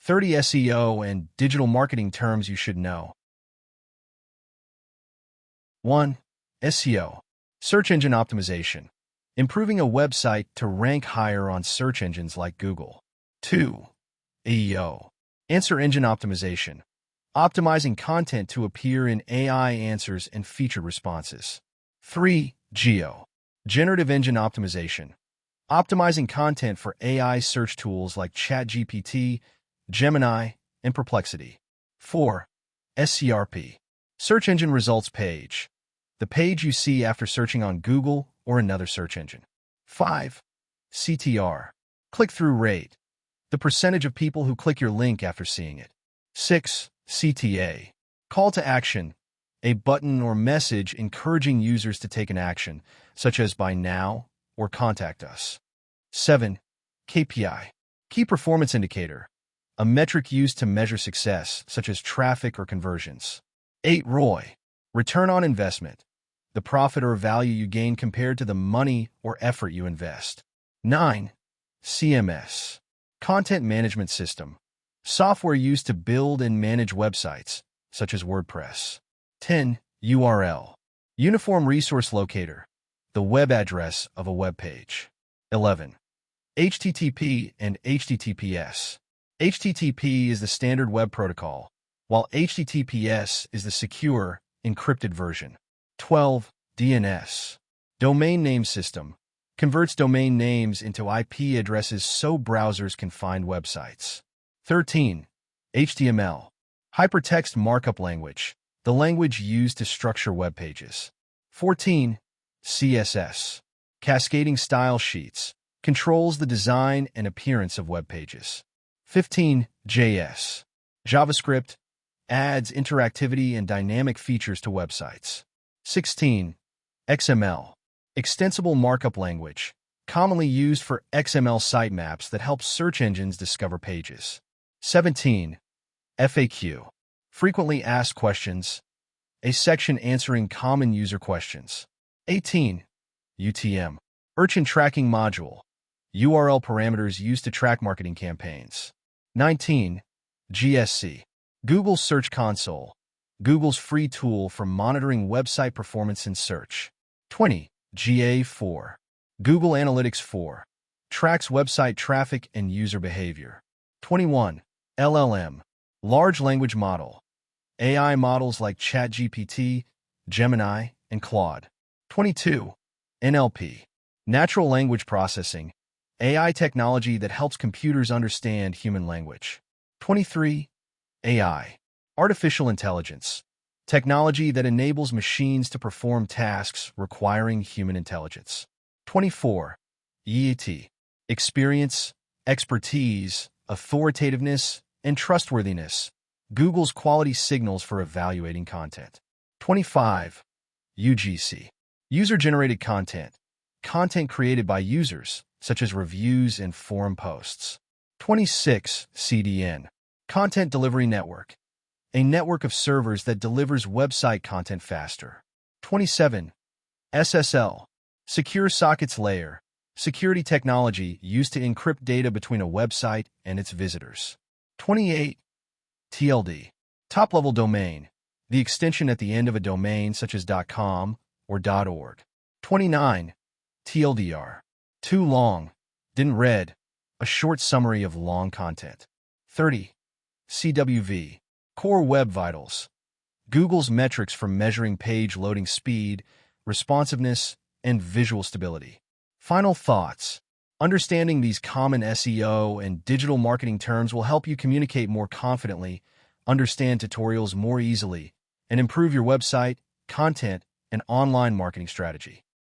30 SEO and digital marketing terms you should know. 1. SEO. Search engine optimization. Improving a website to rank higher on search engines like Google. 2. AEO. Answer engine optimization. Optimizing content to appear in AI answers and featured responses. 3. GEO. Generative engine optimization. Optimizing content for AI search tools like ChatGPT, Gemini, and Perplexity. 4. SERP. Search engine results page. The page you see after searching on Google or another search engine. 5. CTR. Click-through rate. The percentage of people who click your link after seeing it. 6. CTA. Call to action. A button or message encouraging users to take an action, such as buy now or contact us. 7. KPI. Key performance indicator. A metric used to measure success, such as traffic or conversions. 8. ROI. Return on investment. The profit or value you gain compared to the money or effort you invest. 9. CMS. Content management system. Software used to build and manage websites, such as WordPress. 10. URL. Uniform resource locator. The web address of a web page. 11. HTTP and HTTPS. HTTP is the standard web protocol, while HTTPS is the secure, encrypted version. 12. DNS. Domain name system. Converts domain names into IP addresses so browsers can find websites. 13. HTML. Hypertext markup language. The language used to structure web pages. 14. CSS. Cascading style sheets. Controls the design and appearance of web pages. 15. JS. JavaScript. Adds interactivity and dynamic features to websites. 16. XML. Extensible markup language. Commonly used for XML sitemaps that help search engines discover pages. 17. FAQ. Frequently asked questions. A section answering common user questions. 18. UTM. Urchin tracking module. URL parameters used to track marketing campaigns. 19. GSC. Google Search Console. Google's free tool for monitoring website performance in search. 20. GA4. Google Analytics 4. Tracks website traffic and user behavior. 21. LLM. Large language model. AI models like ChatGPT, Gemini, and Claude. 22. NLP. Natural language processing. AI technology that helps computers understand human language. 23. AI. Artificial intelligence. Technology that enables machines to perform tasks requiring human intelligence. 24. EAT. Experience, expertise, authoritativeness, and trustworthiness. Google's quality signals for evaluating content. 25. UGC. User-generated content. Content created by users, such as reviews and forum posts. 26. CDN. Content Delivery Network. A network of servers that delivers website content faster. 27. SSL. Secure Sockets Layer. Security technology used to encrypt data between a website and its visitors. 28. TLD. Top-level domain. The extension at the end of a domain such as .com or .org. 29. TLDR. Too long. Didn't read. A short summary of long content. 30. CWV. Core Web Vitals. Google's metrics for measuring page loading speed, responsiveness, and visual stability. Final thoughts. Understanding these common SEO and digital marketing terms will help you communicate more confidently, understand tutorials more easily, and improve your website, content, and online marketing strategy.